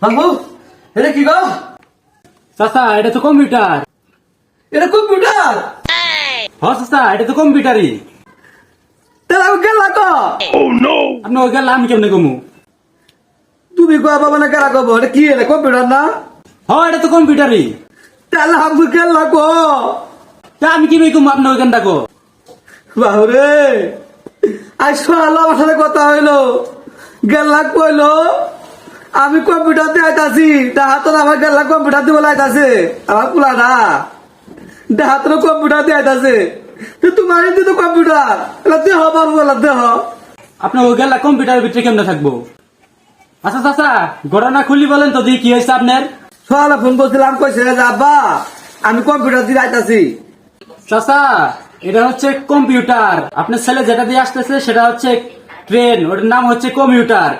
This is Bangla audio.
বাবু এটা কি গো? চাচা এটা তো কম্পিউটার। এটা কম্পিউটার? হ চাচা এটা তো কম্পিউটারই। তাহলে আমি গেলা কো? আপনি ওই গেল আমি কেমনে কমু? তুমি কো বাবা না কেরা কব? এটা কি এটা কম্পিউটার না? হ এটা তো কম্পিউটারই। তাহলে আমি গেলা কো? তা আমি কি কমু আপনি ওইখান থাকো? বাহুরে আজ সকালে আমার সাথে কথা হইলো, গেলা কইলো আমি কম্পিউটার দিয়ে আইতাছি, হাতন আমার গেলা কম্পিউটার দিয়ে বলে আইতাছে, আমার পুলা না হাতন কম্পিউটার দিয়ে আইতাছে। তোমার তো কম্পিউটার দেহ পারবো বলা দেহ। আপনি ওই গেলা কম্পিউটারের ভিতরে কেমনে থাকবো? আচ্ছা চাচা ঘটনা খুলি বলেন তো দেখি কি হয়েছে আপনার। সকালে ফোন করছিলাম, কইছে যে আব্বা আমি কম্পিউটার দিয়ে আইতাছি। চাচা এটা হচ্ছে কম্পিউটার, আপনার ছেলে যেটা দিয়ে আসতেছে সেটা হচ্ছে ট্রেন, ওটার নাম হচ্ছে কম্পিউটার।